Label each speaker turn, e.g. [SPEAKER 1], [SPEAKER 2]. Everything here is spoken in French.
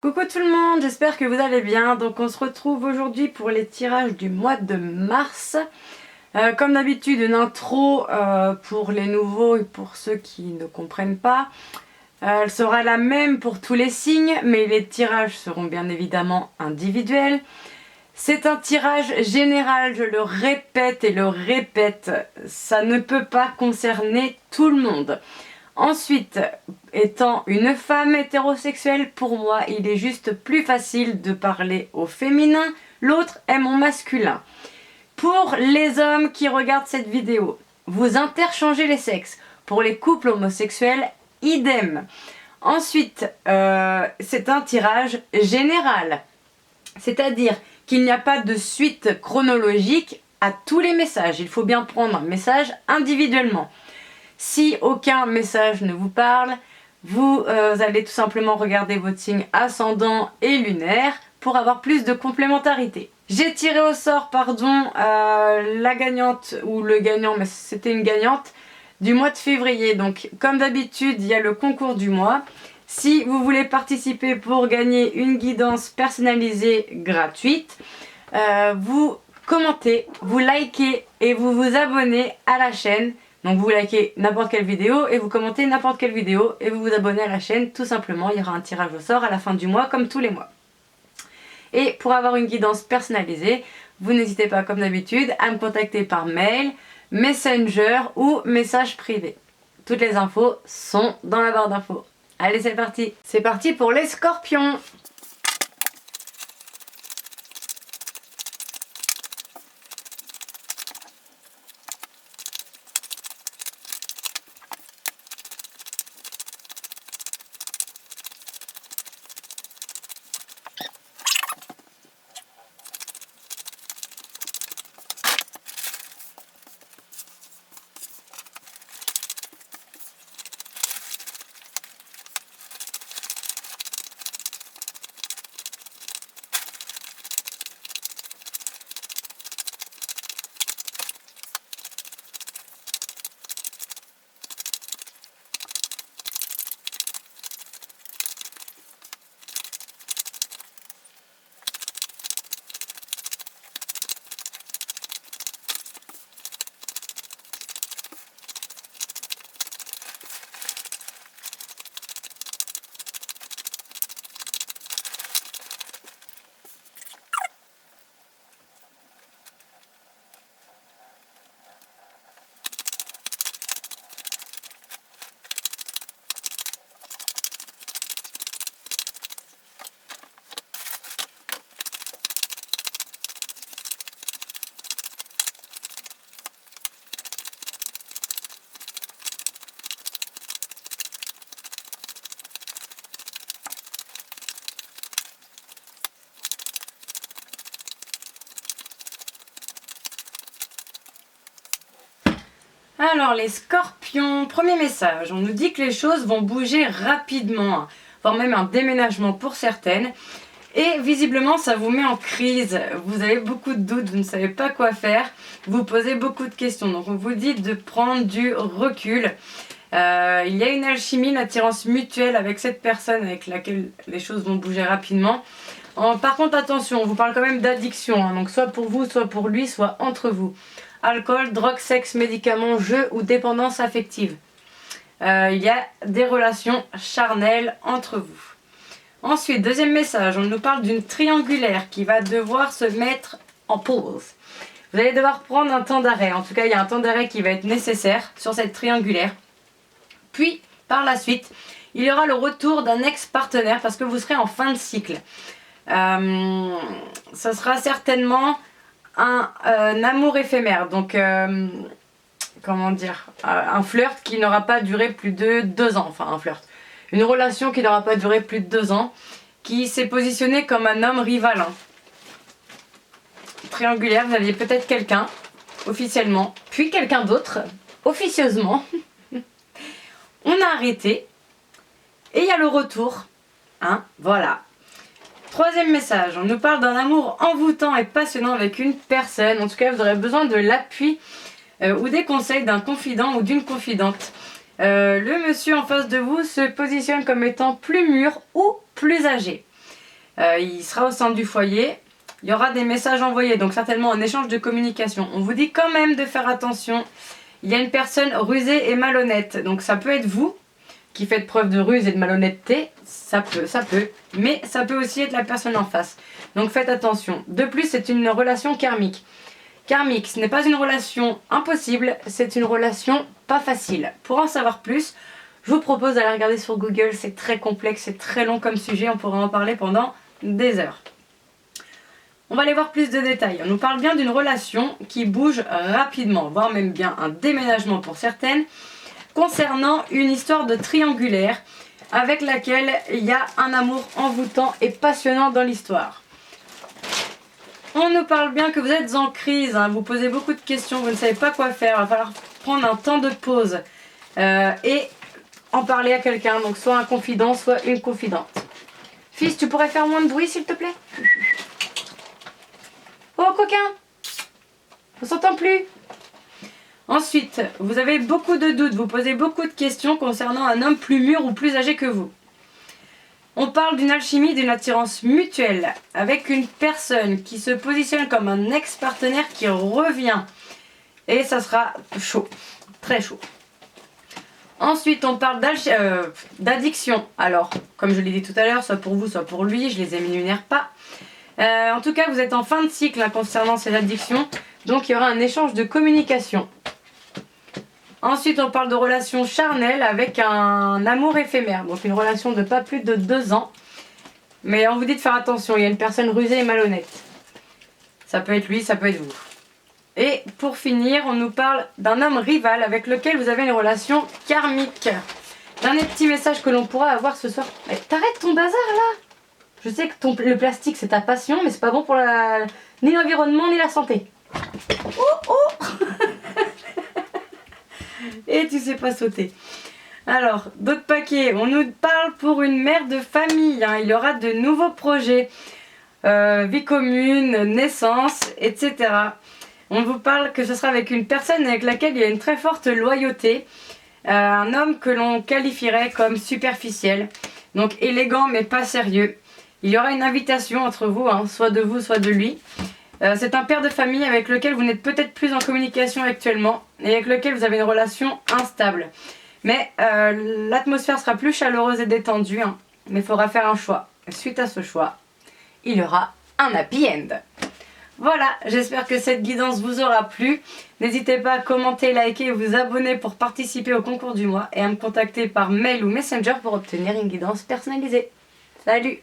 [SPEAKER 1] Coucou tout le monde, j'espère que vous allez bien. Donc on se retrouve aujourd'hui pour les tirages du mois de mars. Comme d'habitude, une intro pour les nouveaux et pour ceux qui ne comprennent pas. Elle sera la même pour tous les signes, mais les tirages seront bien évidemment individuels. C'est un tirage général, je le répète et le répète, ça ne peut pas concerner tout le monde. Ensuite, étant une femme hétérosexuelle, pour moi, il est juste plus facile de parler au féminin. L'autre est mon masculin. Pour les hommes qui regardent cette vidéo, vous interchangez les sexes. Pour les couples homosexuels, idem. Ensuite, c'est un tirage général. C'est-à-dire qu'il n'y a pas de suite chronologique à tous les messages. Il faut bien prendre un message individuellement. Si aucun message ne vous parle, vous allez tout simplement regarder votre signe ascendant et lunaire pour avoir plus de complémentarité. J'ai tiré au sort, la gagnante ou le gagnant, mais c'était une gagnante, du mois de février. Donc comme d'habitude, il y a le concours du mois. Si vous voulez participer pour gagner une guidance personnalisée gratuite, vous commentez, vous likez et vous vous abonnez à la chaîne. Donc vous likez n'importe quelle vidéo et vous commentez n'importe quelle vidéo et vous vous abonnez à la chaîne tout simplement. Il y aura un tirage au sort à la fin du mois comme tous les mois. Et pour avoir une guidance personnalisée, vous n'hésitez pas comme d'habitude à me contacter par mail, Messenger ou message privé. Toutes les infos sont dans la barre d'infos. Allez, c'est parti. C'est parti pour les scorpions. Alors les scorpions, premier message, on nous dit que les choses vont bouger rapidement, voire même un déménagement pour certaines. Et visiblement ça vous met en crise, vous avez beaucoup de doutes, vous ne savez pas quoi faire, vous posez beaucoup de questions. Donc on vous dit de prendre du recul. Il y a une alchimie, une attirance mutuelle avec cette personne avec laquelle les choses vont bouger rapidement. Par contre attention, on vous parle quand même d'addiction, hein, donc soit pour vous, soit pour lui, soit entre vous. Alcool, drogue, sexe, médicaments, jeux ou dépendance affective. Il y a des relations charnelles entre vous. Ensuite, deuxième message, on nous parle d'une triangulaire qui va devoir se mettre en pause. Vous allez devoir prendre un temps d'arrêt. En tout cas, il y a un temps d'arrêt qui va être nécessaire sur cette triangulaire. Puis, par la suite, il y aura le retour d'un ex-partenaire parce que vous serez en fin de cycle. Ça sera certainement un amour éphémère. Donc, comment dire, un flirt qui n'aura pas duré plus de 2 ans. Enfin, un flirt. Une relation qui n'aura pas duré plus de 2 ans. Qui s'est positionné comme un homme rivalin. Triangulaire, vous aviez peut-être quelqu'un, officiellement, puis quelqu'un d'autre, officieusement. On a arrêté. Et il y a le retour. Hein, voilà. Troisième message, on nous parle d'un amour envoûtant et passionnant avec une personne. En tout cas, vous aurez besoin de l'appui ou des conseils d'un confident ou d'une confidente. Le monsieur en face de vous se positionne comme étant plus mûr ou plus âgé. Il sera au centre du foyer. Il y aura des messages envoyés, donc certainement un échange de communication. On vous dit quand même de faire attention. Il y a une personne rusée et malhonnête. Donc ça peut être vous qui faites preuve de ruse et de malhonnêteté. Ça peut. Mais ça peut aussi être la personne en face. Donc faites attention. De plus, c'est une relation karmique. Karmique, ce n'est pas une relation impossible, c'est une relation pas facile. Pour en savoir plus, je vous propose d'aller regarder sur Google. C'est très complexe, c'est très long comme sujet. On pourrait en parler pendant des heures. On va aller voir plus de détails. On nous parle bien d'une relation qui bouge rapidement, voire même bien un déménagement pour certaines, concernant une histoire de triangulaire avec laquelle il y a un amour envoûtant et passionnant dans l'histoire. On nous parle bien que vous êtes en crise, hein, vous posez beaucoup de questions, vous ne savez pas quoi faire, il va falloir prendre un temps de pause et en parler à quelqu'un, donc soit un confident, soit une confidente. Fils, tu pourrais faire moins de bruit s'il te plaît ? Oh coquin, on s'entend plus. Ensuite, vous avez beaucoup de doutes, vous posez beaucoup de questions concernant un homme plus mûr ou plus âgé que vous. On parle d'une alchimie, d'une attirance mutuelle avec une personne qui se positionne comme un ex-partenaire qui revient. Et ça sera chaud, très chaud. Ensuite, on parle d'addiction. Alors, comme je l'ai dit tout à l'heure, soit pour vous, soit pour lui, je les énumère pas. En tout cas, vous êtes en fin de cycle concernant ces addictions, donc il y aura un échange de communication. Ensuite, on parle de relations charnelles avec un amour éphémère, donc une relation de pas plus de 2 ans. Mais on vous dit de faire attention, il y a une personne rusée et malhonnête. Ça peut être lui, ça peut être vous. Et pour finir, on nous parle d'un homme rival avec lequel vous avez une relation karmique. Dernier petit message que l'on pourra avoir ce soir. Mais t'arrêtes ton bazar là! Je sais que le plastique c'est ta passion, mais c'est pas bon pour ni l'environnement ni la santé. Oh oh. Et tu sais pas sauter. Alors, d'autres paquets. On nous parle pour une mère de famille. Hein. Il y aura de nouveaux projets. Vie commune, naissance, etc. On vous parle que ce sera avec une personne avec laquelle il y a une très forte loyauté. Un homme que l'on qualifierait comme superficiel. Donc élégant mais pas sérieux. Il y aura une invitation entre vous, hein, soit de vous, soit de lui. C'est un père de famille avec lequel vous n'êtes peut-être plus en communication actuellement et avec lequel vous avez une relation instable. Mais l'atmosphère sera plus chaleureuse et détendue, hein, mais il faudra faire un choix. Suite à ce choix, il y aura un happy end. Voilà, j'espère que cette guidance vous aura plu. N'hésitez pas à commenter, liker et vous abonner pour participer au concours du mois et à me contacter par mail ou messenger pour obtenir une guidance personnalisée. Salut!